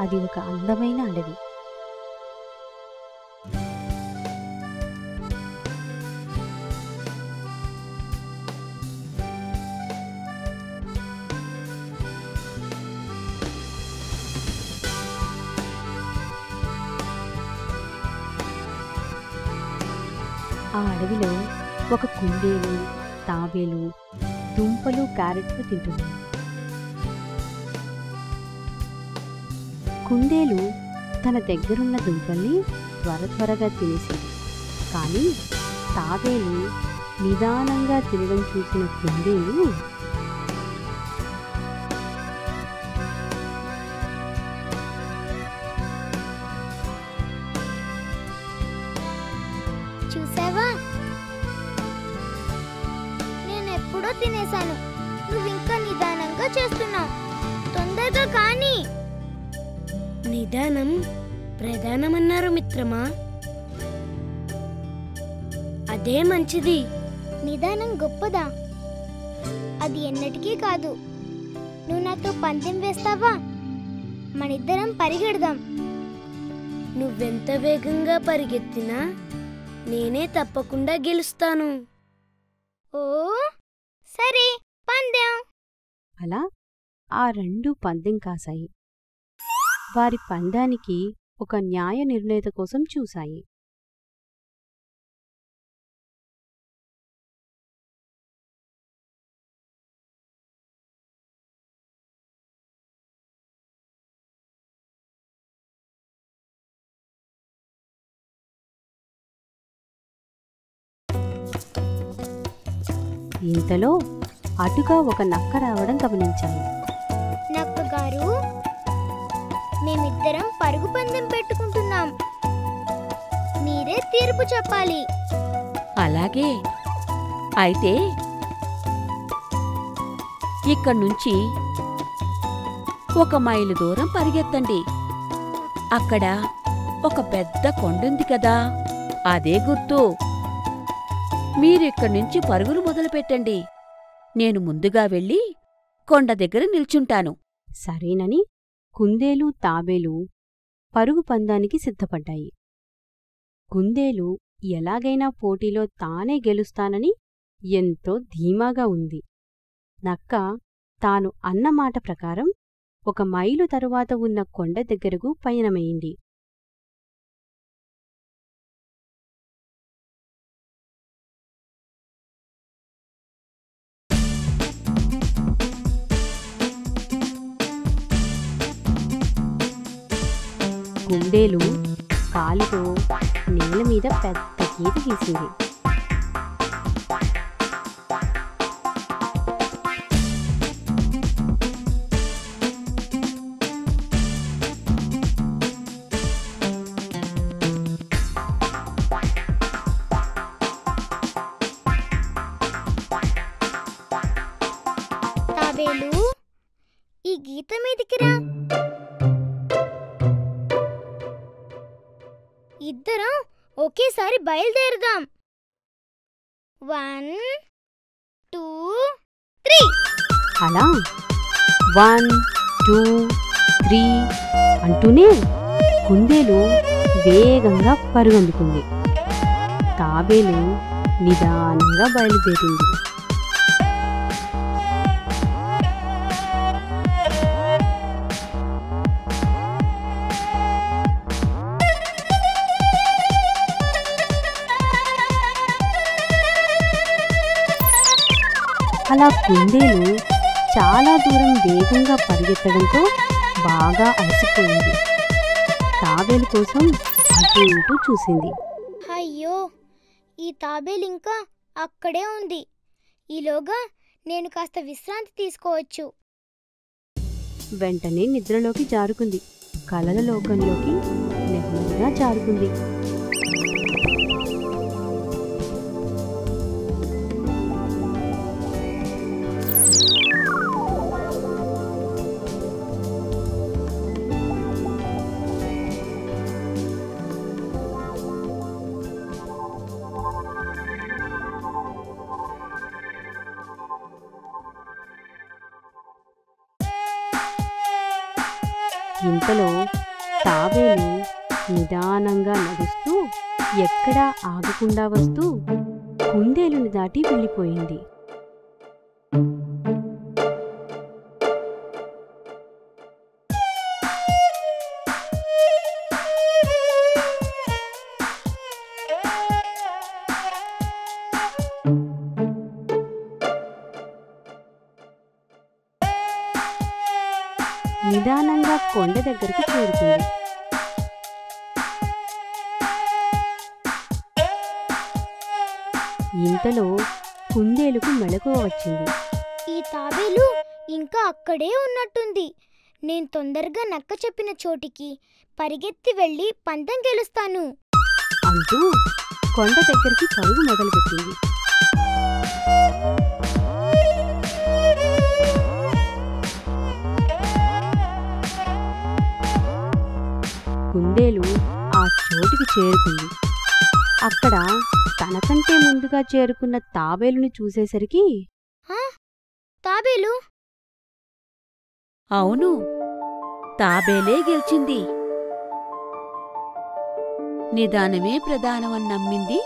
అది ఒక అందమైన అడవి. ఆ అడవిలో ఒక కుందేలు, తాబేలు దుంపలు, క్యారెట్లు తింటుంది. కుందేలు తన దగ్గరున్న దుంపల్ని త్వరగా తినేసింది. కానీ తాబేలు నిదానంగా తినడం చూసిన కుందేలు చూసావా, నేనెప్పుడో తినేశాను, నువ్వింకా నిదానంగా చేస్తున్నావు, తొందరగా కానీ. నిదానం ప్రధానమన్నారు మిత్రమా, అదే మంచిది. నిదానం గొప్పదా? అది ఎన్నటికీ కాదు. నువ్వు నాతో పందెం వేస్తావా? మనిద్దరం పరిగెడదాం. నువ్వెంత వేగంగా పరిగెత్తినా నేనే తప్పకుండా గెలుస్తాను. ఓ సరే, పందెం. అలా ఆ రెండు పందెం కాశాయి. వారి పందానికి ఒక న్యాయ నిర్ణేత కోసం చూశాయి. ఇంతలో అటుగా ఒక నక్క రావడం గమనించాయి. నక్కగారు, మేమిద్దరం పరుగు పందెం పెట్టుకుంటున్నాం, మీరే తీర్పు చెప్పాలి. అలాగే, అయితే ఇక్కడ్నుంచి 1 మైలు దూరం పరిగెత్తండి. అక్కడ ఒక పెద్ద కొండుంది కదా, అదే గుర్తు. మీరిక్కడ్నుంచి పరుగులు మొదలుపెట్టండి. నేను ముందుగా వెళ్ళి కొండ దగ్గర నిల్చుంటాను. సరేనని కుందేలు, తాబేలు పరుగు పందానికి సిద్ధపడ్డాయి. కుందేలు ఎలాగైనా పోటీలో తానే గెలుస్తానని ఎంతో ధీమాగా ఉంది. నక్క తాను అన్నమాట ప్రకారం 1 మైలు తరువాత ఉన్న కొండ దగ్గరకు పయనమైంది. కుందేలు కాలుతో నేల మీద పెద్ద గీత గీసింది. తాబేలు, ఈ గీత మీదికి రా. ఇద్దరం ఒకేసారి బయలుదేరుదాం. 1 2 3. అలా 1 2 3 అంటూనే కుందేలు వేగంగా పరుగందుకుంది. తాబేలు నిదానంగా బయలుదేరింది. అలా కుందేలు చాలా దూరం వేగంగా పరిగెత్తడంతో బాగా అలసిపోయింది. తాబేలు కోసం అటు ఇటు చూసింది. అయ్యో, ఈ తాబేలు ఇంకా అక్కడే ఉంది. ఈలోగా నేను కాస్త విశ్రాంతి తీసుకోవచ్చు. వెంటనే నిద్రలోకి జారుకుంది. కలల లోకంలోకి నెమ్మదిగా జారుకుంది. ఇంతలో తాబేలు నిదానంగా నడుస్తూ ఎక్కడా ఆగకుండా వస్తూ కుందేలుని దాటి వెళ్ళిపోయింది. నిదానంగా కొండ దగ్గరికి చేరుకుంది. ఇంతలో కుందేలుకు మెలకువ వచ్చింది. ఈ తాబేలు ఇంకా అక్కడే ఉన్నట్టుంది. నేను తొందరగా నక్క చెప్పిన చోటికి పరిగెత్తి వెళ్ళి పందెం గెలుస్తాను అంటూ కొండ దగ్గరికి పరుగు మొదలుపెట్టింది. కుందేలు ఆ చోటికి చేరుకుంది. అక్కడ తనకంటే ముందుగా చేరుకున్న తాబేలుని చూసేసరికి తాబేలు అవును, తాబేలే గెలిచింది. నిదానమే ప్రధానమని నమ్మింది,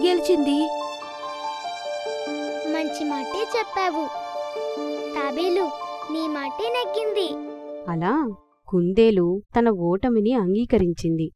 గెలిచింది. మంచి మాటే చెప్పావు. తాబేలు నీ మాటే నెగ్గింది. అలా కుందేలు తన ఓటమిని అంగీకరించింది.